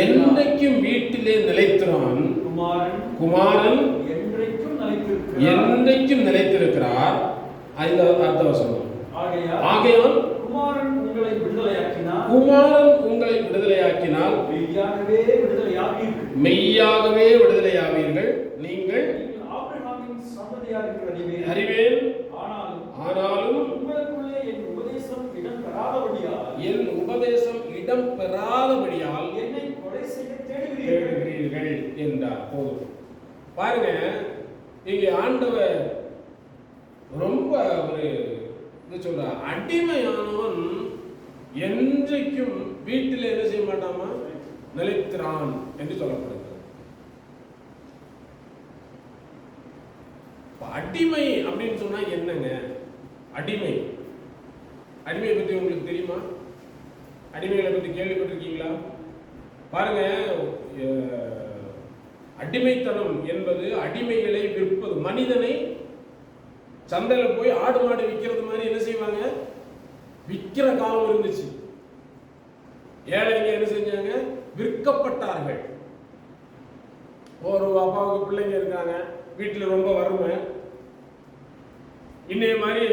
என்றைக்கும் வீட்டிலே நிலைத்திரான். குமாரன் என்றைக்கும் நிலைத்திருக்கிறார். அடுத்த வசனம். ஆகையால் குமாரன் உங்களை விடுதலையாக்கினால் மெய்யாகவே விடுதலையாவீர்கள். நீங்கள் அறிவேன். ஆனாலும் என் உபதேசம் இடம் பெறாதபடியால் என்னை கொலை செய்ய தேடுகிறீர்கள் என்றார். போதும் பாருங்க, இங்க ஆண்டவர் ரொம்ப ஒரு இது சொல்ற, அடிமையானவன் என்றைக்கும் வீட்டில் என்ன செய்ய மாட்டாமா, நிலைத்திரான் என்று சொல்லப்படுகிறது. அடிமை அப்படின்னு சொன்னா என்னங்க? அடிமையை பத்தி உங்களுக்கு தெரியுமா? அடிமைகளை பத்தி கேள்விப்பட்டிருக்கீங்களா? பாருங்க, அடிமைத்தனம் என்பது அடிமைகளை விற்பது. மனிதனை சந்தையில போய் ஆடு மாடு விற்கிறது மாதிரி என்ன செய்வாங்க, விற்கிற காலம் இருந்துச்சு. ஏழைங்க என்ன செஞ்சாங்க, விற்கப்பட்டார்கள். ஒரு அப்பாவுக்கு பிள்ளைங்க இருக்காங்க, வீட்டில் ரொம்ப வறுமை. இன்னைய மாதிரி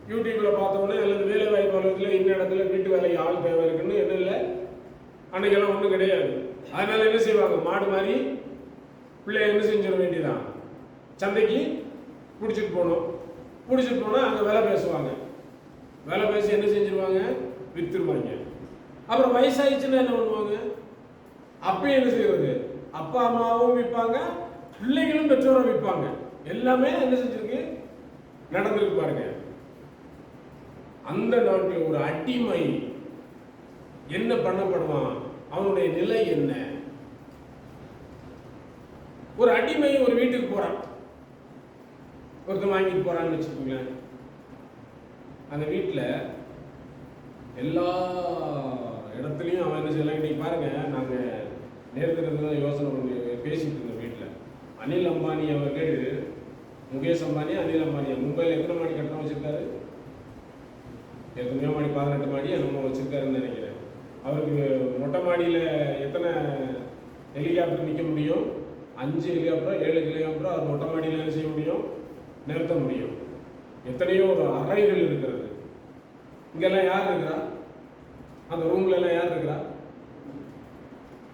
யூடியூப்ல பார்த்தோன்னே அல்லது வேலை வாய்ப்பு அலுவலகத்தில் இந்த இடத்துல வீட்டு வேலைக்கு ஆள் தேவை இருக்குன்னு என்ன இல்லை, அன்னைக்கெல்லாம் ஒன்றும் கிடையாது. அதனால என்ன செய்வாங்க, மாடு மாதிரி பிள்ளைய என்ன செஞ்சிட வேண்டியதான், சந்தைக்கு பிடிச்சிட்டு போனோம். பிடிச்சிட்டு போனால் அங்கே வேலை பேசுவாங்க. வேலை பேசி என்ன செஞ்சிருவாங்க, விற்றுருவாங்க. அப்புறம் வயசாயிடுச்சுன்னா என்ன பண்ணுவாங்க, அப்பயும் என்ன செய்வது, அப்பா அம்மாவும் விற்பாங்க, பிள்ளைகளும் பெற்றோரும் விற்பாங்க. எல்லாமே என்ன செஞ்சிருக்கு, நடந்திருக்கு. பாருங்க, அந்த நாட்டில் ஒரு அடிமை என்ன பண்ணப்படுவான், அவனுடைய நிலை என்ன? ஒரு அடிமை ஒரு வீட்டுக்கு போறான், ஒருத்தன் வாங்கிட்டு போறான்னு வச்சுக்கோங்களேன். அந்த வீட்டில் எல்லா இடத்துலையும் அவன் என்ன செய்யலாம். இன்னைக்கு பாருங்க, நாங்கள் நேரத்தில் யோசனை பண்ணி பேசிட்டு இருந்தோம் வீட்டில். அனில் அம்பானி அவர்கள், முகேஷ் அம்பானி, அனில் அம்பானி மும்பையில் எத்தனை மாடி கட்டணம் வச்சிருக்காரு? எத்தனையோ மாடி, 18 மாடி என்னமோ வச்சிருக்காருன்னு நினைக்கிறேன். அவருக்கு மொட்டை மாடியில் எத்தனை ஹெலிகாப்டர் நிற்க முடியும்? 5 ஹெலிகாப்டர் 7 ஹெலிகாப்டர் அவர் மொட்டை மாடியில் என்ன செய்ய முடியும், நிறுத்த முடியும். எத்தனையோ ஒரு அறைகள் இருக்கிறது. இங்கெல்லாம் யார் இருக்கிறா? அந்த ரூம்ல எல்லாம் யார் இருக்கிறா?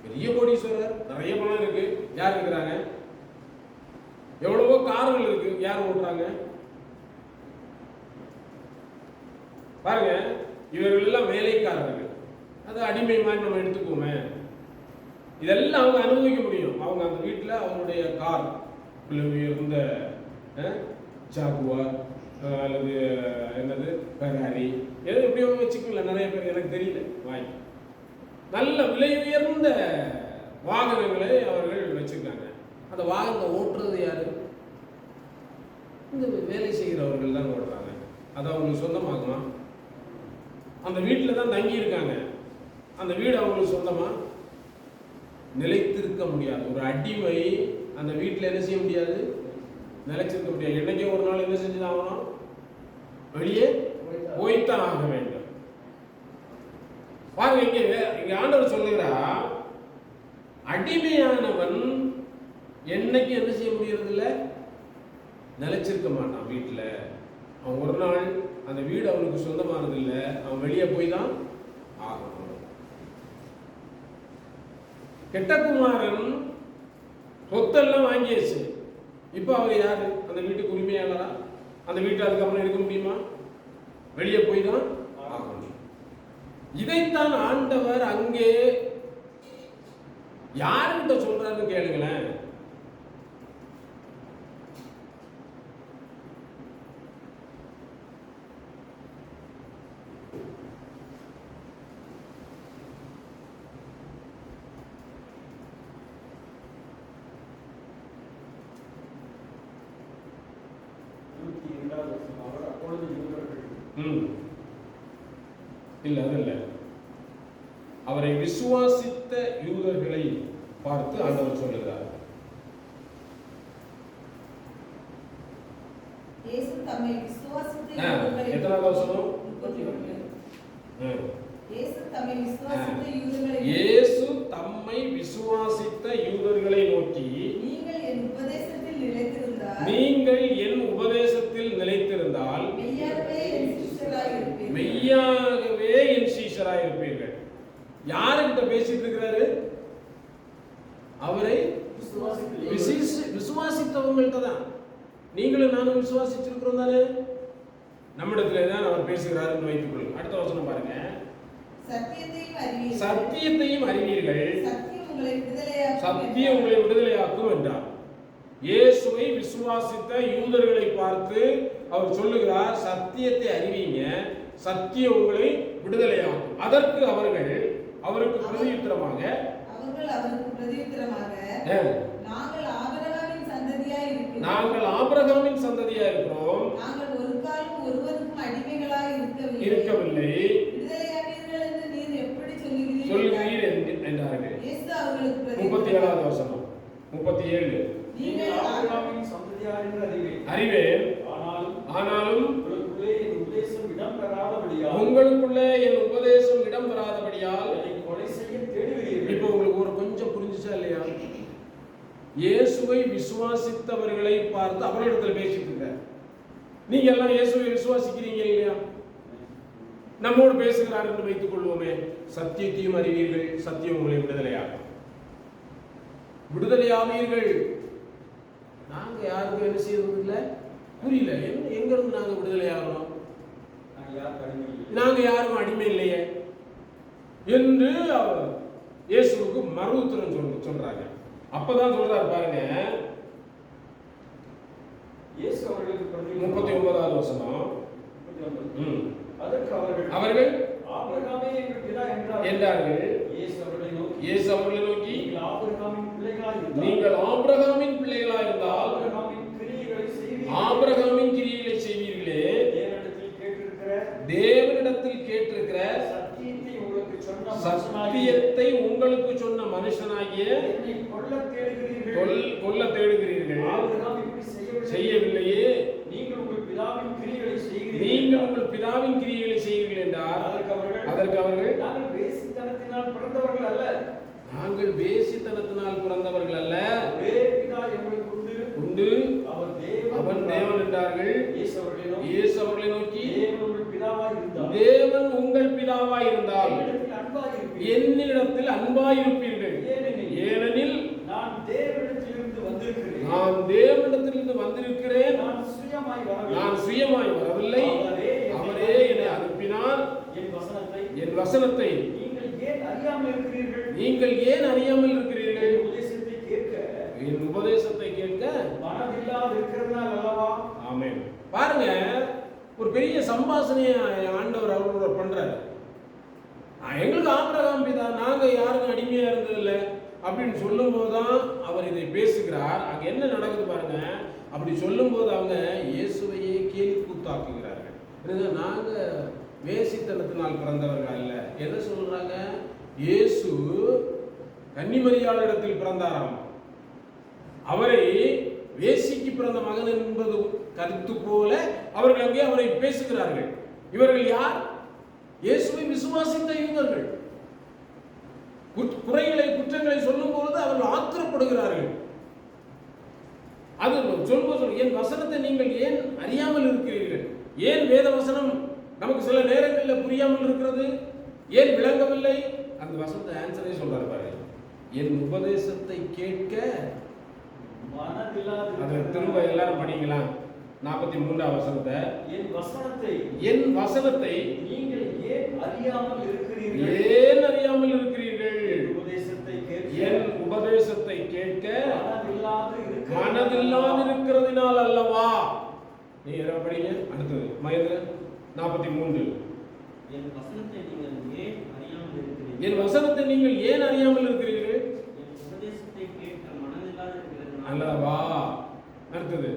பெரிய கோடீஸ்வரர், நிறைய பணம் இருக்கு. யார் இருக்கிறாங்க? எவ்வளவோ கார்கள் இருக்கு. யார் ஓட்டுறாங்க? பாருங்க, இவர்கள் எல்லாம் வேலைக்காரர்கள். அது அடிமை மாதிரி நம்ம எடுத்துக்கோமே. இதெல்லாம் அவங்க அனுபவிக்க முடியும். அவங்க அந்த வீட்டில் அவங்களுடைய கார், உயர்ந்த ஜாகுவார் அல்லது என்னது ஃபெராரி, எது எப்படியோ வச்சுக்கல. நிறைய பேர் எனக்கு தெரியல, வாங்கி நல்ல விலை உயர்ந்த வாகனங்களை அவர்கள் வச்சிருக்காங்க. அந்த வாகனத்தை ஓட்டுறது யாரு? இந்த வேலை செய்கிறவர்கள் தான் ஓட்டுறாங்க. அது அவங்களுக்கு சொந்தமாகுமா? அந்த வீட்டில் தான் தங்கி இருக்காங்க. அந்த வீடு அவங்களுக்கு சொந்தமா? நிலைத்திருக்க முடியாது. ஒரு அடிமை அந்த வீட்டில் என்ன செய்ய முடியாது, நிலைச்சிருக்க முடியாது. என்னைக்கே ஒரு நாள் என்ன செஞ்சுதான் ஆகணும், வெளியே போய்த்தான் ஆக வேண்டும். பாருங்க, இங்க ஆண்டவர் சொல்லுகிறா, அடிமையானவன் என்னைக்கு என்ன செய்ய முடியறது இல்லை, நிலைச்சிருக்க மாட்டான் வீட்டில். அவன் ஒரு நாள் அந்த வீடு அவனுக்கு சொந்தமானது இல்லை, அவன் வெளியே போய் தான் ஆகணும். கெட்ட குமாரன் சொத்தெல்லாம் வாங்கியாச்சு. இப்போ அவர் யாரு? அந்த வீட்டுக்கு உரிமையாளரா? அந்த வீட்டை அதுக்கப்புறம் எடுக்க முடியுமா? வெளியே போய் தான் ஆகணும். இதைத்தான் ஆண்டவர் அங்கே யாருகிட்ட சொல்றாருன்னு கேளுங்களேன். இல்ல, அது இல்ல. அவரை விசுவாசித்த யூதர்களை பார்த்து ஆண்டவர் சொல்லுகிறார், இயேசு தம்மை விசுவாசித்த யூதர்களை. எத்தனாவது வசனம்? 31. இயேசு தம்மை விசுவாசித்த யூதர்களை. இயேசு தம்மை யாருக்கிட்ட பேசிட்டு இருக்கிறாரு? அவரை விசுவாசித்தவங்கள்ட்ட தான். நீங்களும் நானும் விசுவாசிச்சிருக்கிறோம் தானே? நம்மிடத்துல தான் அவர் பேசுகிறாருன்னு வைத்துக் கொள்ளுங்க. அடுத்த வசனம் பாருங்க. சத்தியத்தையும் அறிவீர்கள், சத்தியம் உங்களை விடுதலையாக்கும் என்றார். இயேசுவை விசுவாசித்த யூதர்களை பார்த்து அவர் சொல்லுகிறார், சத்தியத்தை அறிவீங்க, சத்தியம் உங்களை விடுதலையாக்கும். அதற்கு அவருக்கு பிரதியுத்தரமாக நாங்கள் ஆபிரகாமின் சந்ததியா இருக்கிறோம், இருக்கவில்லை சொல்லுகிறீர் என்றார்கள். 37வது வசனம், 37. அறிவேன், ஆனாலும் உங்களுக்குள்ளே என் உபதேசம் இடம் பெறாதபடியால் கொலை செய்ய தேடுகிறீர்கள். இப்போ உங்களுக்கு ஒரு கொஞ்சம் புரிஞ்சுச்சா இல்லையா? இயேசுவை விசுவாசித்தவர்களை பார்த்து அவர்களிடத்தில் பேசிட்டு இருக்க. நீங்க எல்லாம் இயேசுவை விசுவாசிக்கிறீங்க இல்லையா? நம்மோடு பேசுகிறார் என்று வைத்துக் கொள்வோமே. சத்தியத்தையும் அறிவீர்கள், சத்தியம் உங்களை விடுதலையாகும். விடுதலையாவீர்கள். நாங்க யாருக்கும் என்ன செய்யறது இல்லை, புரியல. எங்க இருந்து நாங்க விடுதலையாகிறோம்? நாங்க யாரும் அடிமை இல்லையே என்று இயேசுவுக்கு மறு உத்தரம் சொல்றாங்க. அப்பதான் சொல்றாரு பாருங்க, 39வது வசனம். அவர்கள் என்றார்கள். இயேசு அவர்களை நோக்கி, நீங்கள் ஆபிரகாமின் பிள்ளைகளாய் இருந்தால் ஆபிரகாமின் கிரியைகளை செய்வீர்களே. தேவனிடத்தில் கேட்டிருக்கிற சத்தியத்தை உங்களுக்கு சொன்ன மனுஷனாகிய கொல்ல தேடுகிறீர்கள், செய்யவில்லையே. நீங்கள் உங்கள் பிதாவின் கிரியைகளை செய்வீர்கள் என்றார். அதற்கு அவர்கள், நாங்கள் வேசித்தனத்தினால் பிறந்தவர்கள் அல்ல, உண்டு அவன் தேவன் என்றார்கள். இயேசு அவர்களை நோக்கி, தேவன் உங்கள் பிதாவாய் இருந்தால் என்னிடத்தில் அன்பாயிருப்பீர்கள், ஏனெனில் நான் தேவனிடத்திலிருந்து வந்திருக்கிறேன், நான் சுயமாய் வரவில்லை, அவரே என்னை அனுப்பினார். என் வசனத்தை நீங்கள் ஏன் அறியாமல் இருக்கிறீர்கள்? என் உபதேசத்தை கேட்க ஆமென். பாருங்க, ஒரு பெரிய சம்பாஷணையை ஆண்டவர் அவரோட பண்றாரு. எங்களுக்கு ஆபிரகாம் பிதா, நாங்க யாருக்கும் அடிமையா இருந்ததில்லை அப்படின்னு சொல்லும் போதுதான் அவர் இதை பேசுகிறார். அங்க என்ன நடக்குது பாருங்க. அப்படி சொல்லும் போது அவங்க இயேசுவையே கேலி கூத்தாக்குகிறார்கள். நாங்க வேசித்தனத்தினால் பிறந்தவர்கள் அல்ல. என்ன சொல்றாங்க? இயேசு கன்னிமரியாளிடத்தில் பிறந்தாராம். அவரை வேசிக்கு பிறந்த மகன் என்பது கருத்து போல அவர்கள் அங்கே அவரை பேசுகிறார்கள். இவர்கள் யார்? இயேசுவை விசுவாசித்த யூதர்கள். குறைகளை குற்றங்களை சொல்லும் பொழுது அவர்கள் ஆத்திரப்படுகிறார்கள். அது சொல்லும்போது, என் வசனத்தை நீங்கள் ஏன் அறியாமல் இருக்கிறீர்கள்? ஏன் வேத வசனம் நமக்கு சில நேரங்களில் புரியாமல் இருக்கிறது? ஏன் விளங்கவில்லை? அந்த வசனத்தை ஆன்சரே சொல்றாரு பாருங்க. என் உபதேசத்தை கேட்க அதை திரும்ப எல்லாரும் படிக்கலாம். 43வது வசனத்தை, என் வசனத்தை நீங்கள் ஏன் அறியாமல் இருக்கிறீர்கள்? என் உபதேசத்தை கேட்க மனதில்லாது இருக்கிறதினால் அல்லவா? நீ படிங்க. அடுத்தது மயது 43. என் வசனத்தை நீங்கள் ஏன் அறியாமல் இருக்கிறீர்கள்? அல்லவா? அடுத்தது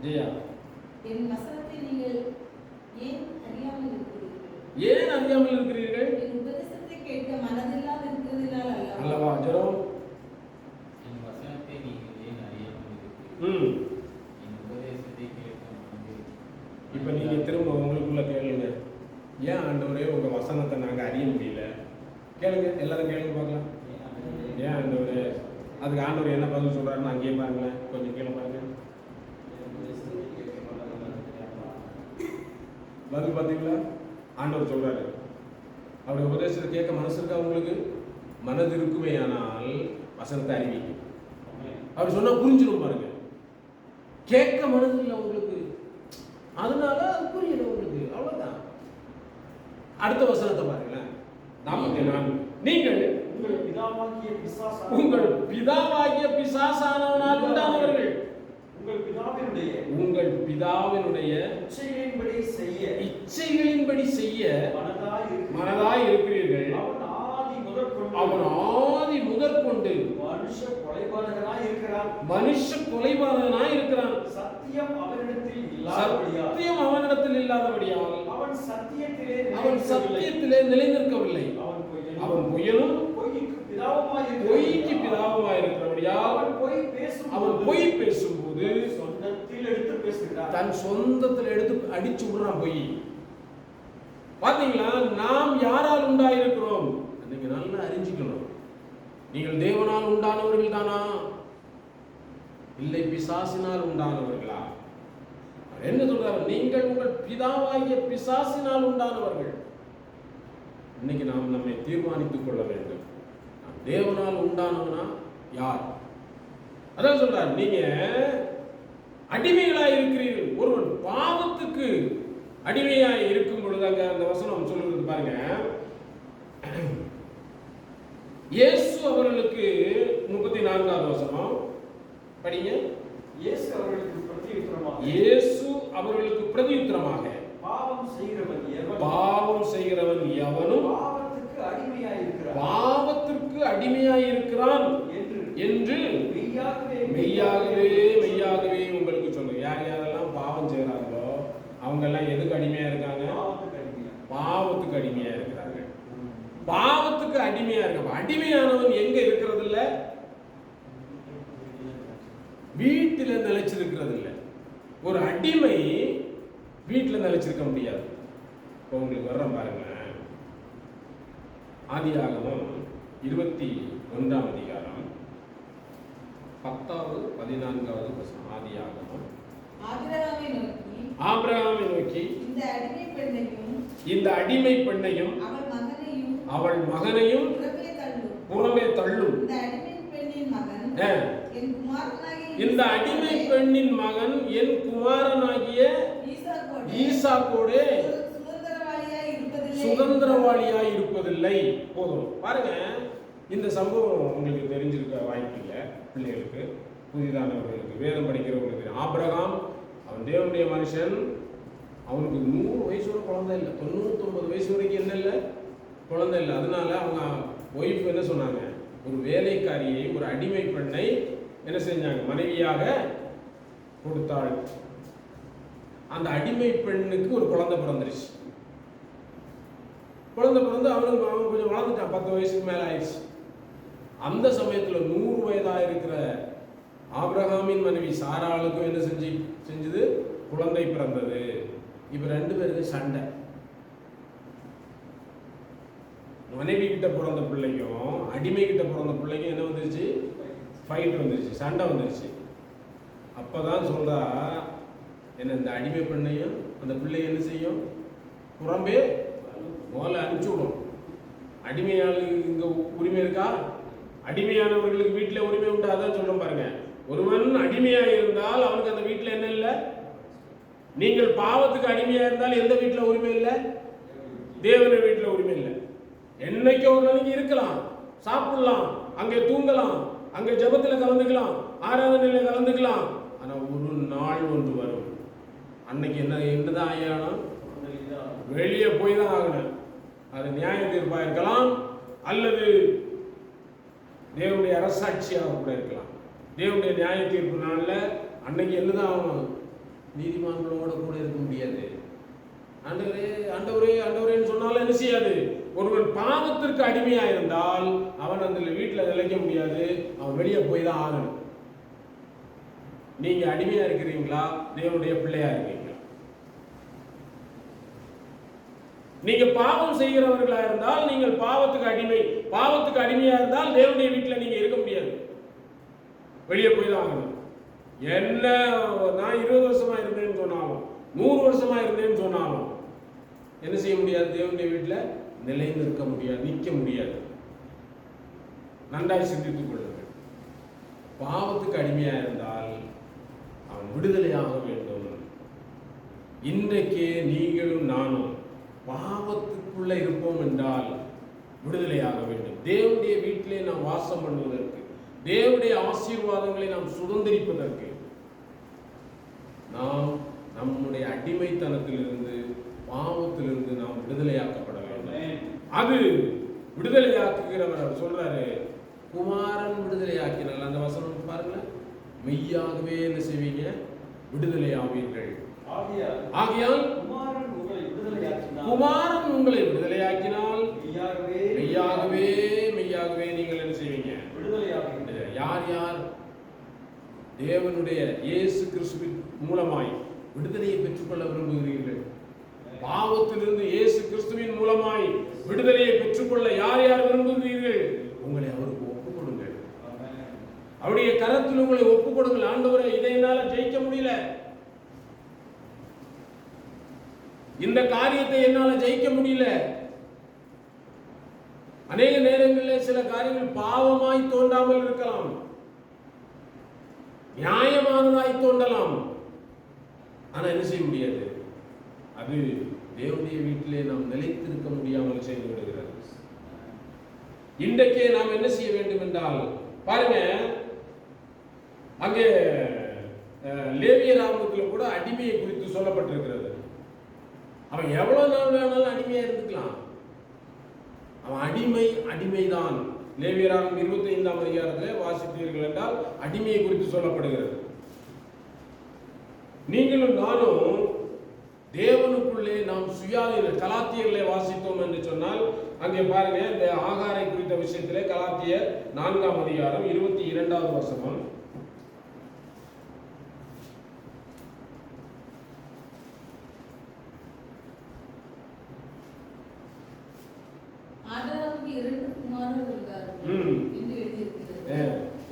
ஜெயா, என் வசனத்தை நீங்கள் ஏன் அறியாமல் இருக்கிறீர்கள்? ஏன் அறியாமல் இருக்கிறீர்கள்? என் உபதேசத்தை கேட்க மனதில்லாது இருக்கிறதினால் அல்லவா? ஜெரோம், என் வசனத்தை நீங்கள் ஏன் அறியாமல் இருக்கிறீர்கள்? என் உபதேசத்தை கேட்க மனதில். இப்ப நீங்க திரும்ப உங்களுக்குள்ள கேளுங்க. ஏன் ஆண்டவரே உங்க வசனத்தை நாங்க அறிய முடியல? கேளுங்க, எல்லாரும் கேளுங்க பார்க்கலாம். ஏன் ஆண்டவரே? அதுக்கு ஆண்டவர் என்ன பதில் சொல்றாருன்னு அங்கேயே பாருங்களேன். கொஞ்சம் கீழே பாருங்க. பதில் பார்த்தீங்களா? ஆண்டவர் சொல்றாரு, அவருடைய உபதேசத்தை கேட்க மனசு இருக்கா உங்களுக்கு? மனது இருக்குமேயானால் வசனத்தை அறிவிக்கும். அவர் சொன்னா புரிஞ்சிடும் பாருங்க. கேட்க மனது இல்லை உங்களுக்கு, அதனால அது புரியல உங்களுக்கு, அவ்வளவுதான். அடுத்த வசனத்தை பாருங்களேன், 44. நீங்கள் உங்கள் பிதாவாகிய பிசாசானவனால் உண்டானவர்கள், உங்கள் பிதாவினுடைய இச்சைகளின்படி செய்ய மனதாய் இருக்கிறீர்கள். அவன் ஆதி முதற்கொண்டு மனுஷ கொலைபாதகனாய் இருக்கிறான். சத்தியம் அவனிடத்தில் இல்லாதபடியால் அவன் சத்தியத்திலே நிலைநிற்கவில்லை. அவன் பொய்யனும் பொய்க்கு பிதாவுமாய் இருக்கிறபடியால் அவன் பொய் பேசும்போது தன் சொந்தத்தில் எடுத்து அடிச்சு விடுறான் பொய். பாத்தீங்களா? நாம் யாரால் உண்டாயிருக்கிறோம்? நீங்க நல்லா அறிஞ்சிக்கணும். நீங்கள் தேவனால் உண்டானவர்கள் தானா, இல்லை பிசாசினால் உண்டானவர்களா? என்ன சொல்றாரு? நீங்கள் உங்கள் பிதாவாகிய பிசாசினால் உண்டானவர்கள். இன்னைக்கு நாம் நம்மை தீர்மானித்துக் கொள்ள வேண்டும். நாம் தேவனால் உண்டானவனா யார்? அதான் சொல்றாரு, நீங்க அடிமைகளாய் இருக்கிறீர்கள். ஒருவன் பாவத்துக்கு அடிமையாய் இருக்கும் பொழுது, அங்க அந்த வசனம் சொல்லுறது பாருங்க, இயேசு அவர்களுக்கு 34வது வசனம் படிங்க. இயேசு அவர்களுக்கு பிரதியுத்தரமாக பாவம் செய்கிறவன் எவனும் பாவத்திற்கு அடிமையாயிருக்கிறான் என்று மெய்யாகவே உங்களுக்கு சொல்றேன். யார் யாரெல்லாம் பாவம் செய்கிறார்களோ அவங்க எல்லாம் எதுக்கு அடிமையா இருக்காங்க? பாவத்துக்கு அடிமையா இருக்கிறாங்க. பாவத்துக்கு அடிமையா இருக்க. அடிமையானவன் எங்க இருக்கிறது இல்ல? வீட்டில நிலைச்சிருக்கிறது இல்ல. ஒரு அடிமை வீட்டுல நிலைச்சிருக்க முடியாது. இப்போ உங்களுக்கு வர்றோம் பாருங்க, ஆதியாகமம் 21ஆம் அதிகாரம் 10வது 14வது வசனம். ஆதியாகமம் ஆபிரகாமை நோக்கி இந்த அடிமை பெண்ணையும் அவள் மகனையும் புறமே தள்ளும். இந்த அடிமை பெண்ணின் மகன் என் குமாரனாகிய ஈசாக்கோடு சுதந்திரவாளியாய் இருப்பதில்லை. போதும் பாருங்க. இந்த சம்பவம் உங்களுக்கு தெரிஞ்சிருக்க வாய்ப்பு இல்லை. பிள்ளைகளுக்கு, புதிதானவர்களுக்கு, வேதம் படிக்கிறவங்களுக்கு. ஆபிரகாம் அவன் தேவனுடைய மனுஷன். அவனுக்கு 100 வயசோட குழந்தை இல்லை, 99 வயசு வரைக்கும் என்ன இல்லை, குழந்தை இல்லை. அதனால அவங்க ஒய்ஃப் என்ன சொன்னாங்க? ஒரு வேலைக்காரியை, ஒரு அடிமை பெண்ணை என்ன செஞ்சாங்க? மனைவியாக கொடுத்தாள். அந்த அடிமை பெண்ணுக்கு ஒரு குழந்தை பிறந்துருச்சு. குழந்தை பிறந்து அவன் கொஞ்சம் வளர்ந்துட்டான், 10 வயசுக்கு மேலே ஆயிடுச்சு. அந்த சமயத்தில் 100 வயதாக இருக்கிற ஆபிரகாமின் மனைவி சாராளுக்கும் என்ன செஞ்சது? குழந்தை பிறந்தது. இப்ப 2 பேருக்கு சண்டை. மனைவி கிட்ட பிறந்த பிள்ளைக்கும் அடிமை கிட்ட பிறந்த பிள்ளைக்கும் என்ன வந்துருச்சு? ஃபைட் வந்துருச்சு, சண்டை வந்துருச்சு. அப்பதான் சொல்றா, என்ன இந்த அடிமை பெண்ணையும் அந்த பிள்ளை என்ன செய்யும்? புறம்பே முதல்ல அனுப்பிச்சு விடும். அடிமையாளுக்கு இங்க உரிமை இருக்கா? அடிமையானவர்களுக்கு வீட்டில் உரிமை உண்டு. அதான் சொல்றோம் பாருங்க. ஒருவன் அடிமையா இருந்தால் அவனுக்கு அந்த வீட்டில் என்ன இல்லை? நீங்கள் பாவத்துக்கு அடிமையா இருந்தால் எந்த வீட்டில் உரிமை இல்லை? தேவன வீட்டில் உரிமை இல்லை. என்னைக்கு ஒரு நாளைக்கு இருக்கலாம், சாப்பிடலாம், அங்கே தூங்கலாம், அங்கே ஜபத்தில் கலந்துக்கலாம், ஆராதனையில் கலந்துக்கலாம். ஆனா ஒரு நாள் ஒன்று வரும், அன்னைக்கு என்னதான் ஆகணும்? வெளியே போய் தான் ஆகணும். அது நியாய தீர்ப்பா இருக்கலாம், அல்லது தேவனுடைய அரசாட்சியாக கூட இருக்கலாம். தேவனுடைய நியாய தீர்ப்பு நாள்ல அன்னைக்கு என்னதான் ஆகணும்? நீதிமான்களோட கூட இருக்க முடியாது. ஆண்டவரே ஆண்டவரே ஆண்டவரேன்னு சொன்னாலும் என்ன செய்யாது? ஒருவன் பாவத்திற்கு அடிமையா இருந்தால் அவன் அந்த வீட்டில் நிலைக்க முடியாது, அவன் வெளியே போய் தான் ஆகணும். நீங்க அடிமையா இருக்கிறீங்களா? தேவனுடைய பிள்ளையா இருக்கீங்களா? நீங்க பாவம் செய்கிறவர்களா இருந்தால் நீங்கள் பாவத்துக்கு அடிமையா இருந்தால் தேவனுடைய வீட்டில் நீங்க இருக்க முடியாது, வெளியே போய் தான் ஆகணும். என்ன நான் 20 வருஷமா இருந்தேன்னு சொன்னாலும், 100 வருஷமா இருந்தேன்னு சொன்னாலும் என்ன செய்ய முடியாது? தேவனுடைய வீட்டில் நிலை நிற்க முடியாது, நிற்க முடியாது. நன்றாய் சிந்தித்துக் கொள்ளுங்கள். பாவத்துக்கு அடிமையா இருந்தால் அவன் விடுதலையாக வேண்டும். இன்றைக்கே நீங்களும் நானும் பாவத்துக்குள்ள இருப்போம் என்றால் விடுதலையாக வேண்டும். தேவனுடைய வீட்டிலே நாம் வாசம் பண்ணுவதற்கு, தேவனுடைய ஆசீர்வாதங்களை நாம் சுதந்திரிப்பதற்கு நாம் நம்முடைய அடிமைத்தனத்திலிருந்து, பாவத்திலிருந்து நாம் விடுதலையாக்கப்பட வேண்டும். அது விடுதலையாக்குகிறவர் அவர் சொல்றாரு, குமாரன் விடுதலையாக்கினால். அந்த வசனம் பாருங்க, மெய்யாகவே என்ன செய்வீங்க? விடுதலையாவீர்கள். ஆகையால் குமாரன் உங்களை விடுதலையாக்கினால் மெய்யாகவே மெய்யாகவே நீங்கள் என்ன செய்வீங்க? விடுதலையாவீர்கள். யார் யார் தேவனுடைய இயேசு கிறிஸ்துவின் மூலமாய் விடுதலையை பெற்றுக்கொள்ள விரும்புகிறீர்கள்? பாவத்திலிருந்து இயேசு கிறிஸ்துவின் மூலமாய் விடுதலையை பெற்றுக்கொள்ள யார் யார் விரும்புகிறீர்கள்? உங்களை அவருக்கு ஒப்புக் கொடுங்கள். அவருடைய கரத்தில் உங்களை ஒப்புக் கொடுங்கள். ஆண்டவரே, இதை என்னால ஜெயிக்க முடியல, இந்த காரியத்தை என்னால ஜெயிக்க முடியல. அநேக நேரங்களில் சில காரியங்கள் பாவமாய் தோன்றாமல் இருக்கலாம், நியாயமானதாய் தோன்றலாம். ஆனா என்ன செய்ய முடியாது? அது தேவனுடைய வீட்டிலே நாம் நிலைத்திருக்க முடியாமல் செய்து விடுகிறது. இன்றைக்கே நாம் என்ன செய்ய வேண்டும் என்றால், பாருங்க, அங்கே லேவியராகமத்தில் கூட அடிமையை குறித்து சொல்லப்பட்டிருக்கிறது. அவன் எவ்வளவு நாள் வேணாலும் அடிமையா இருந்துக்கலாம். அவன் அடிமைதான். லேவியராகமம் 25ஆம் அதிகாரத்தில் வாசித்தீர்கள் என்றால் அடிமையை குறித்து சொல்லப்படுகிறது. நீங்களும் நானும் தேவனுக்குள்ளே நாம் சுயாதீன, கலாத்தியர்களை வாசித்தோம் என்று சொன்னால் அங்கே பாருங்க, இந்த ஆகாரை குறித்த விஷயத்திலே கலாத்தியர் 4ஆம் அதிகாரம் 22வது வசனம். ஆதாமுக்கு 2 குமாரர்கள் இருந்தார்கள் என்று எழுதியிருக்கிறது.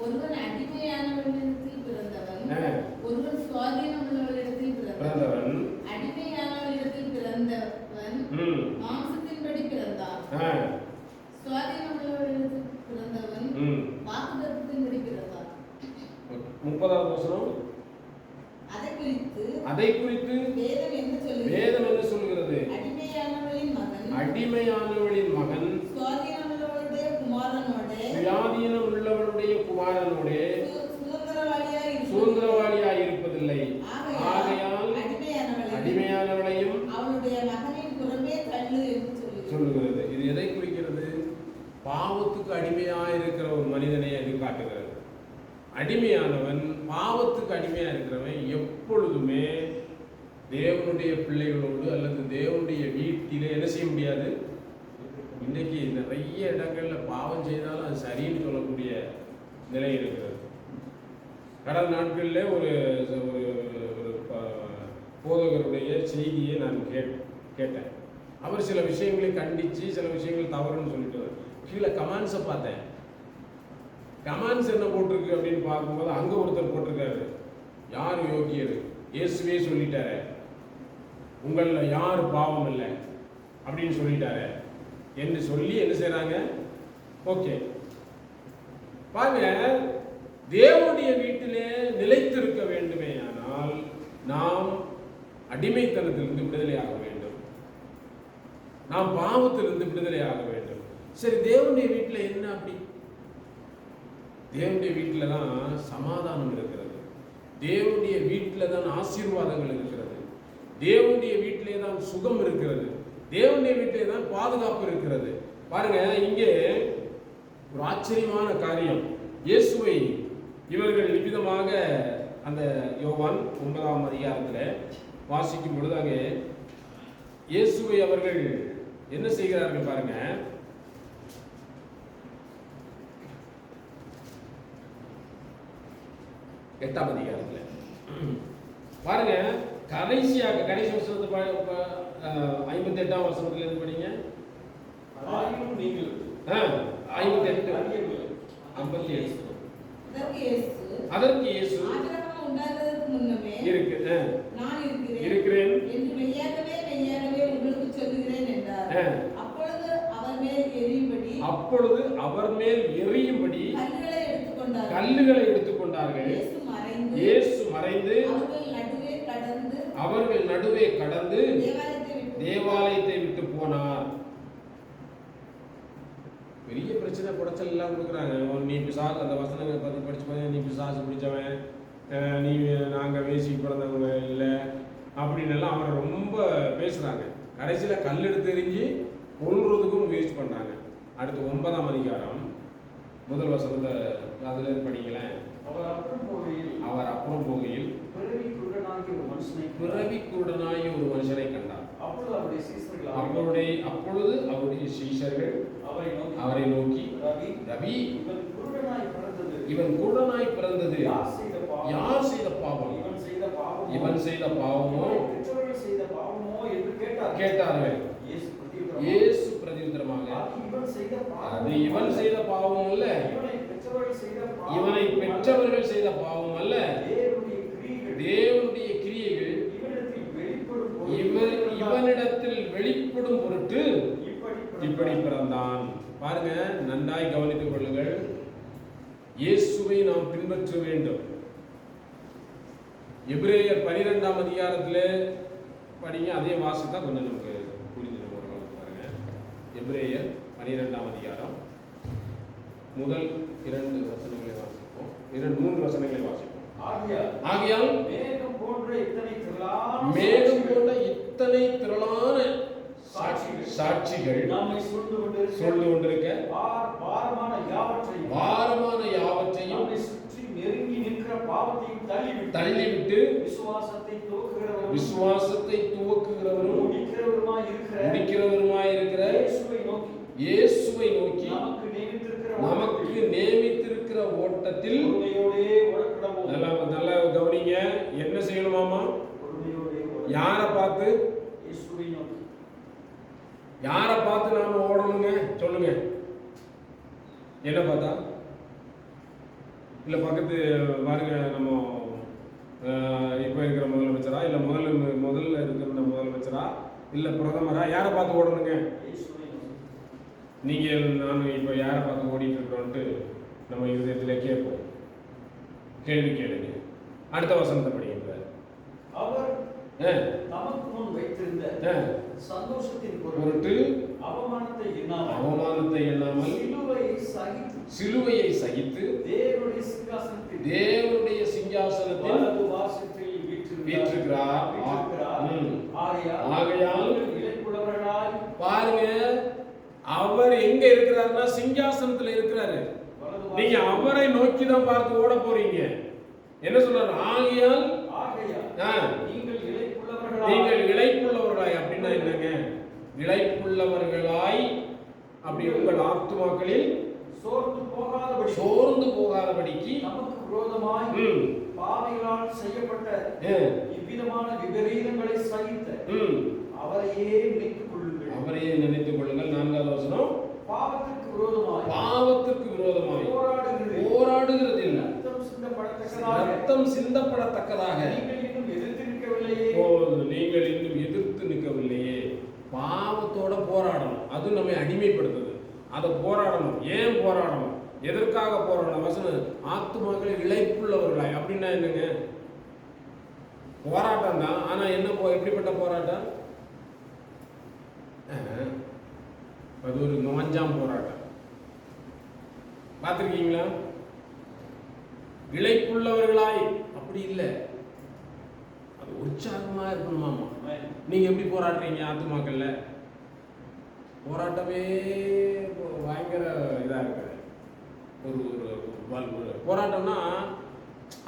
ஒருவன் அடிமையானவனிடத்தில் பிறந்தவன், ஒருவன் சுவாதீனம் உள்ளவனிடத்தில் பிறந்தவன். அடிமையானவனிடத்தில் பிறந்தவன் மாம்சத்தின்படி பிறந்தான், சுவாதீனம் உள்ளவனிடத்தில் பிறந்தவன் வாக்குத்தத்தத்தின்படி பிறந்தான். 30வது வசனம். அதை குறித்து வேதம் என்ன சொல்கிறது? அடிமையானவளின் மகன் சுயாதீனம் உள்ளவனுடைய குமாரனோட சுதந்திரவாளியாய் இருப்பதில்லை. ஆகையால் அடிமையானவளையும் அவனுடைய மகனின் புறமே தள்ளு என்று சொல்லுகிறது. இது எதை குறிக்கிறது? பாவத்துக்கு அடிமையாய் இருக்கிற ஒரு மனிதனை அது காட்டுகிறது. அடிமையானவன், பாவத்துக்கு அடிமையா இருக்கிறவன் எப்பொழுதுமே தேவனுடைய பிள்ளைகளோடு அல்லது தேவனுடைய வீட்டிலே என்ன செய்ய முடியாது. இன்னைக்கு நிறைய இடங்கள்ல பாவம் செய்தாலும் அது சரின்னு சொல்லக்கூடிய நிலை இருக்கிறது. கடந்த நாட்களில் ஒரு போதகருடைய செய்தியை நான் கேட்டேன். அவர் சில விஷயங்களை கண்டித்து சில விஷயங்கள் தவறுன்னு சொல்லிட்டு கீழே கமெண்ட்ஸை பார்த்தேன். கமெண்ட்ஸ் என்ன போட்டிருக்கு அப்படின்னு பார்க்கும்போது அங்கே ஒருத்தர் போட்டிருக்காரு, யார் யோகியர், இயேசுவே சொல்லிட்டாரு, உங்களில் யார் பாவம் இல்லை அப்படின்னு சொல்லிட்டாரு என்று சொல்லி என்ன செய்யறாங்க. ஓகே, பாருங்க, தேவனுடைய வீட்டிலே நிலைத்திருக்க வேண்டுமே ஆனால் நாம் அடிமைத்தனத்திலிருந்து விடுதலையாக வேண்டும், நாம் பாவத்திலிருந்து விடுதலையாக வேண்டும். சரி, தேவனுடைய வீட்டில் என்ன அப்படி? தேவனுடைய வீட்டில் தான் சமாதானம் இருக்கிறது, தேவனுடைய வீட்டில் தான் ஆசீர்வாதங்கள் இருக்கிறது, தேவனுடைய வீட்டிலே தான் சுகம் இருக்கிறது, தேவனுடைய வீட்டிலே தான் பாதுகாப்பு இருக்கிறது. பாருங்க, இங்கே ஒரு ஆச்சரியமான காரியம். இயேசுவை இவர்கள் நிமித்தமாக அந்த யோவான் 9ஆம் அதிகாரத்தில் வாசிக்கும் பொழுது அங்கே இயேசுவை அவர்கள் என்ன செய்கிறார்கள் பாருங்க. எட்டாம் அதிகாரத்தில் பாருங்க, கடைசி வசனத்தை 58ஆம் வசனத்துல இருந்து படிங்க. நீங்கள் 58 57. அதற்கு இயேசு இருக்கிறேன் என்று மெய்யாகவே உங்களுக்கு சொல்லுகிறேன் என்றார். அப்பொழுது அப்பொழுது அவர் மேல் எறியும்படி கல்லுகளை எடுத்துக்கொண்டார்கள். இயேசு மறைந்து அவர்கள் நடுவே கடந்து தேவாலயத்தை விட்டு போனார். பெரிய பிரச்சனை குடைச்சல் எல்லாம் கொடுக்குறாங்க. நீ பிசாசு, அந்த வசனங்களை பற்றி படிச்சு, நீ பிசாசு பிடிச்சவன், நீ நாங்கள் வேசி பிறந்தவங்க இல்லை அப்படின்னு எல்லாம் அவரை ரொம்ப பேசுகிறாங்க. கடைசியில் கல் எடுத்து எறிஞ்சு கொல்றதுக்கும் முயற்சி பண்ணுறாங்க. அடுத்து 9ஆம் அதிகாரம் முதல் வசனத்தை அதில் படிங்களேன். அவர் அப்புறம் போகையில் பிறவி குருடனாகி ஒரு மனுஷனை கண்டார். அப்பொழுது அவருடைய சீஷர்கள் அவரை நோக்கி, ரவி, இவன் குருடனாய் பிறந்தது யார் செய்த பாவம்? இவன் செய்த பாவமோ என்று கேட்டார்கள். இயேசு பிரதியுத்தரமாக, அது இவன் செய்த பாவம் அல்ல, இவனை பெற்றவர்கள் செய்த பாவம் அல்ல, தேவனுடைய கிரியைகள் இவனிடத்தில் வெளிப்படும் பொருட்டு இப்படி பிறந்தான். பாருங்க, நன்றாய் கவனித்துக் கொள்ளுங்கள். இயேசுவை நாம் பின்பற்ற வேண்டும். எபிரேயர் 12ஆம் அதிகாரத்தில் படிங்க. அதே வாசித்தா கொஞ்சம் நமக்கு புரிஞ்சிடும். பாருங்க, எபிரேயர் 12ஆம் அதிகாரம் முதல் 2 வசனங்களை வாசிப்போம். 3 வசனங்களை வாசிப்போம். ஆகையால் மேகம் போன்ற இத்தனை திரளான சாட்சிகள் நம்மை சூழ்ந்து கொண்டிருக்க பாரமான யாவற்றையும் நம்மை சுற்றி நெருங்கி நிற்கிற பாவத்தையும் தள்ளிவிட்டு விசுவாசத்தை துவக்குகிறவரும் முடிக்கிறவருமாய் இருக்கிற இயேசுவை நோக்கி நமக்கு நியமித்திருக்கிற ஓட்டத்தில் நல்லா கவனிங்க. என்ன செய்யணுமாமா? யாரை பார்த்து நாம ஓடணுங்க? சொல்லுங்க. என்ன பார்த்தா? இல்ல பக்கத்து பாருங்க, நம்ம இப்ப இருக்கிற முதலமைச்சரா, இல்ல முதல்ல இருக்கிற முதலமைச்சரா, இல்ல பிரதமரா? யாரை பார்த்து ஓடணுங்க? நீங்க நானும் இப்ப யாரை பார்த்து ஓடிட்டு இருக்கிறோன்ட்டு நம்ம இதயத்துல கேட்போம். கேள்வி கேளுங்க. அடுத்த வசனத்தை படிங்க. அவர் நமக்கு முன் வைத்திருந்த சந்தோஷத்தின் பொருட்டு அவமானத்தை எண்ணாமல் சிலுவையை சகித்து தேவனுடைய சிங்காசனத்தில் வீற்றிருக்கிறார். ஆகையால் பாருங்க, அவர் எங்க இருக்கிறாருன்னா சிங்காசனத்துல இருக்கிறாரு. நீங்க அவரை நோக்கி தான் பார்த்து ஓட போறீங்க. என்ன சொல்றாரு? ஆகையால் நீங்கள் இளைப்புள்ளவர்களாய். அப்படின்னா என்னங்க? இளைப்புள்ளவர்களாய் அப்படி உங்கள் ஆத்துமாக்களில் சோர்ந்து போகாதபடிக்கு நமக்கு விரோதமாய் பாவிகளால் செய்யப்பட்ட இவ்விதமான விபரீதங்களை சகித்த அவரையே நினைத்துக் கொள்ளுங்கள். 4வது வசனம், பாவத்திற்கு விரோதமாய் போராடுகிறது இல்லை, ரத்தம் சிந்தப்படத்தக்கதாக நீங்கள் இன்னும் எதிர்த்து நிற்கவில்லையே. பாவத்தோட போராடணும். அது நம்மை அடிமைப்படுத்துது. அதை போராடணும். ஏன் போராடணும்? எதற்காக போராடணும்? வசனம், ஆத்துமாக்களை இளைப்புள்ளவர்களாய். அப்படின்னா என்னங்க? போராட்டம் தான். ஆனா என்ன, எப்படிப்பட்ட போராட்டம்? அது ஒரு 5ஆம் போராட்டம். பார்த்திருக்கீங்களா? இளைப்புள்ளவர்களாய் அப்படி இல்லை, அது உற்சாகமா இருக்கணுமாமா. நீங்க எப்படி போராடுறீங்க? ஆத்துமாக்கள்ல போராட்டமே பயங்கர இதா இருக்கு. ஒரு போராட்டம்னா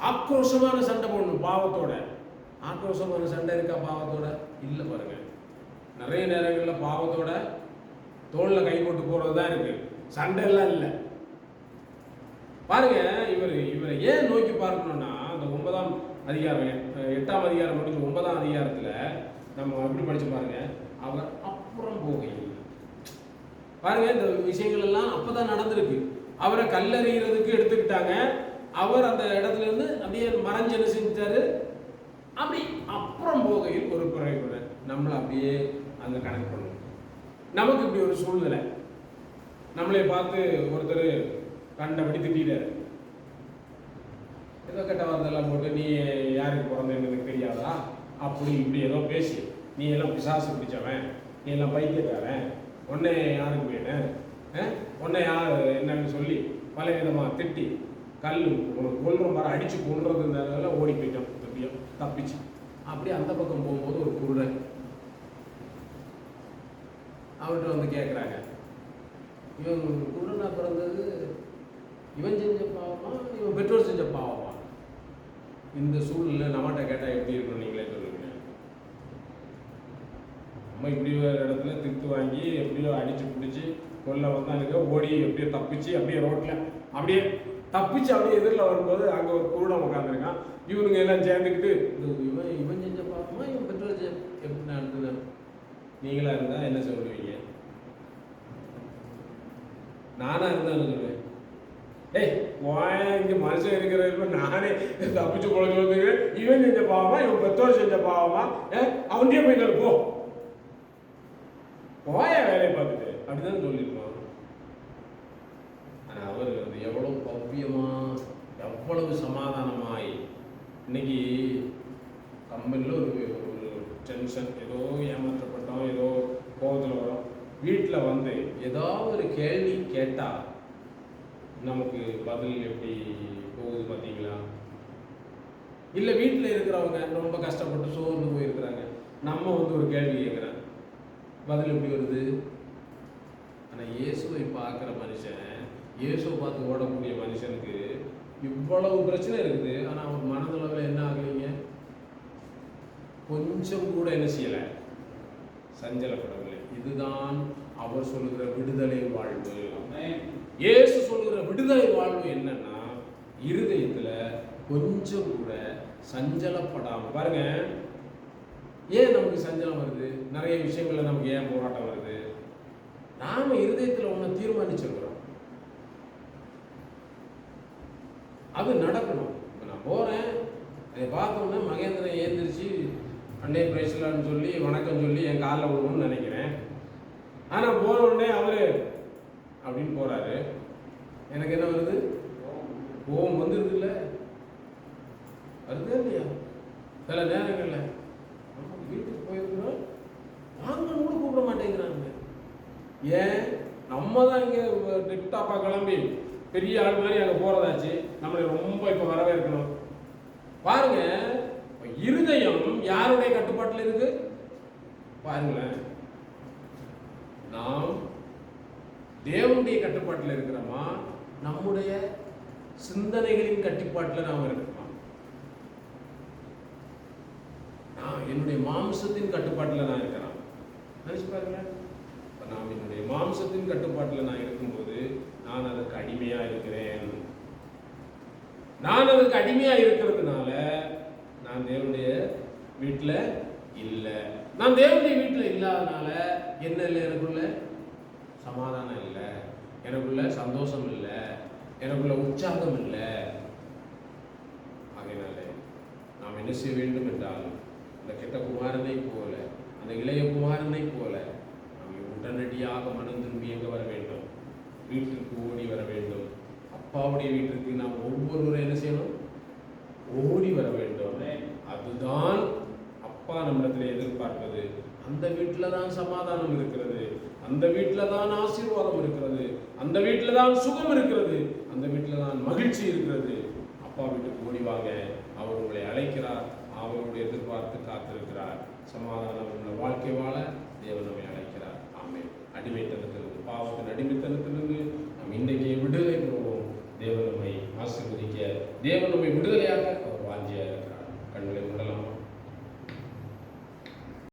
ஆக்ரோஷமான சண்டை போடணும் பாவத்தோட. ஆக்ரோஷமான சண்டை இருக்கா பாவத்தோட? இல்லை. பாருங்க, நிறைய நேரங்களில் பாவத்தோட தோல்ல கை போட்டு போறது தான் இருக்கு, சண்டை எல்லாம் இல்லை. பாருங்க, இவரை ஏன் நோக்கி பார்க்கணும்னா, அந்த 9ஆம் அதிகாரம் 8ஆம் அதிகாரம் முடிஞ்சு 9ஆம் அதிகாரத்துல நம்ம எப்படி படிச்சு பாருங்க. அவர் அப்புறம் போகையில் பாருங்க, இந்த விஷயங்கள் எல்லாம் அப்பதான் நடந்திருக்கு. அவரை கல்லறிகிறதுக்கு எடுத்துக்கிட்டாங்க. அவர் அந்த இடத்துல இருந்து அப்படியே மறைஞ்சு என்ன செஞ்சாரு? அப்படி அப்புறம் போகையில் ஒரு குறைவுடன் நம்மளை அப்படியே அங்க கனெக்ட் பண்ணணும். நமக்கு இப்படி ஒரு சூழ்நிலை நம்மளை பார்த்து ஒருத்தர் கண்டபடி திட்டாரு. ஏதோ கெட்ட வார்த்தையெல்லாம் போட்டு நீ யாருக்கு பிறந்தேன்னு எனக்கு தெரியாதா அப்படி இப்படி ஏதோ பேசி நீ எல்லாம் பிசாசு பிடிச்சவன், நீ எல்லாம் பைத்தியக்காரன், உன்னை யாருக்கு வேணும், உன்னை யார் என்னன்னு சொல்லி பல விதமாக திட்டி கல் உனக்கு கொல்ற மாதிரி அடித்து கொள்றதுனால ஓடி போயிட்டோம் எப்படியும் தப்பிச்சு. அப்படி அந்த பக்கம் போகும்போது ஒரு குருடன் அவர்கிட்ட வந்து கேட்குறாங்க, இவன் குருடனா பிறந்தது இவன் செஞ்ச பாவமா இவன் பெற்றோர் செஞ்ச பாவமா? இந்த சூழ்நிலை நம்மகிட்ட கேட்டால் எப்படி இருக்கணும் நீங்களே சொல்லுங்க. நம்ம இப்படி ஒரு இடத்துல திட்டு வாங்கி எப்படியோ அடிச்சு பிடிச்சி கொல்ல வந்தானுங்க, ஓடி எப்படியோ தப்பிச்சு அப்படியே ரோட்டில் அப்படியே தப்பிச்சு அப்படியே எதிரில் வரும்போது அங்கே ஒரு குருடன் உட்காந்துருக்கான். இவனுங்க எல்லாம் சேர்ந்துக்கிட்டு இவன் செஞ்ச பாவமா இவன் பெற்றோர் எப்படி நடந்தது? நீங்களா இருந்தால் என்ன சொல்லுவீங்க? நானா இருந்தாலும் சொல்லுவேன், ஏய் இங்க மனுஷன் இருக்கிற நானே தப்பிச்சு குழந்தை வந்து இவன் செஞ்ச பாவமா இவன் பெற்றோர் செஞ்ச பாவமா, அவன்கிட்டயே போய் கேளு போ, போய வேலையை பார்த்துட்டு அப்படிதான் சொல்லிருக்கோம். ஆனா அவர் வந்து எவ்வளவு பவ்யமா எவ்வளவு சமாதானமாய் இன்னைக்கு கம்பெனியில் ஒரு டென்ஷன், ஏதோ ஏமாற்றப்பட்டோம், ஏதோ கோபத்தில் வரும், வீட்டில் வந்து ஏதாவது ஒரு கேள்வி கேட்டால் நமக்கு பதில் எப்படி போகுது பார்த்தீங்களா? இல்லை வீட்டில் இருக்கிறவங்க ரொம்ப கஷ்டப்பட்டு சோர்ந்து போயிருக்கிறாங்க, நம்ம வந்து ஒரு கேள்வி கேட்குறேன், பதில் எப்படி வருது? ஆனால் இயேசுவை பார்க்குற மனுஷன், இயேசுவை பார்த்து ஓடக்கூடிய மனுஷனுக்கு இவ்வளவு பிரச்சனை இருக்குது. ஆனால் அவர் மனதளவில் என்ன ஆகலைங்க, கொஞ்சம் கூட என்ன செய்யலை, சஞ்சலப்படவில்லை. இதுதான் அவர் சொல்லுகிற விடுதலை வாழ்வு. இயேசு சொல்லுகிற விடுதலை வாழ்வு என்னன்னா, இருதயத்துல கொஞ்சம் கூட சஞ்சலப்படாம. பாருங்க, ஏன் நமக்கு சஞ்சலம் வருது? நிறைய விஷயங்கள்ல நமக்கு ஏன் போராட்டம் வருது? நாம இருதயத்துல ஒண்ணு தீர்மானிச்சிருக்கிறோம், அது நடக்கணும். இப்போ நான் போறேன், அதை பார்த்தோன்னே மகேந்திரன் ஏந்திரிச்சு அண்டே பிரைஸ்லான்னு சொல்லி வணக்கம் சொல்லி என் காலில் விடணும்னு நினைக்கிறேன். ஆனால் போன உடனே அவரு அப்படின்னு போறாரு, எனக்கு என்ன வருது? கோபம் வந்துருது இல்லை, வருது இல்லையா? சில நேரங்கள்ல வீட்டுக்கு போயிருக்கிறோம், வாங்கன்னு கூட கூப்பிட மாட்டேங்கிறாங்க. ஏன்? நம்ம தான் இங்கே டிப்டாப்பா கிளம்பி பெரிய ஆள் மாதிரி அங்கே போறதாச்சு, நம்மளை ரொம்ப இப்போ வரவேற்கணும். பாருங்க, இருதயம் யாருடைய கட்டுப்பாட்டில் இருக்கு பாருங்களேன். நாம் தேவனுடைய கட்டுப்பாட்டில் இருக்கிறோமா, நம்முடைய சிந்தனைகளின் கட்டுப்பாட்டில் நாம் இருக்கிறோமா? நான் என்னுடைய மாம்சத்தின் கட்டுப்பாட்டில் நான் இருக்கிறேன். நினைச்சு பாருங்களேன். நாம் என்னுடைய மாம்சத்தின் கட்டுப்பாட்டில் நான் இருக்கும்போது நான் அதற்கு அடிமையா இருக்கிறேன். நான் அதற்கு அடிமையா இருக்கிறதுனால நான் தேவனுடைய வீட்டில் இல்லை. நான் தேவனுடைய வீட்டில் இல்லாதனால என்ன இல்லை, எனக்குள்ள சமாதானம் இல்லை, எனக்குள்ள சந்தோஷம் இல்லை, எனக்குள்ள உற்சாகம் இல்லை. ஆகையினால நாம் என்ன செய்ய வேண்டும் என்றால், அந்த கெட்ட குமாரனை போல, அந்த இளைய குமாரனை போல நாம் உடனடியாக மனம் திரும்பி எங்க வர வேண்டும்? வீட்டிற்கு ஓடி வர வேண்டும். அப்பாவுடைய வீட்டிற்கு நாம் ஒவ்வொருவரும் என்ன செய்யணும்? ஓடி வர வேண்டும். அதுதான் அப்பா நம்மிடத்தில் எதிர்பார்ப்பது. அந்த வீட்டில் தான் சமாதானம் இருக்கிறது, அந்த வீட்டில் தான் ஆசீர்வாதம் இருக்கிறது, அந்த வீட்டில் தான் சுகம் இருக்கிறது, அந்த வீட்டில் தான் மகிழ்ச்சி இருக்கிறது. அப்பா வீட்டுக்கு ஓடிவாங்க, அவர் உங்களை அழைக்கிறார், அவருடைய எதிர்பார்த்து காத்திருக்கிறார். சமாதானம் உள்ள வாழ்க்கை வாழ தேவன் நம்மை அழைக்கிறார். ஆமென். அடிமைத்தனத்திலிருந்து, பாவத்தின் அடிமைத்தனத்தில்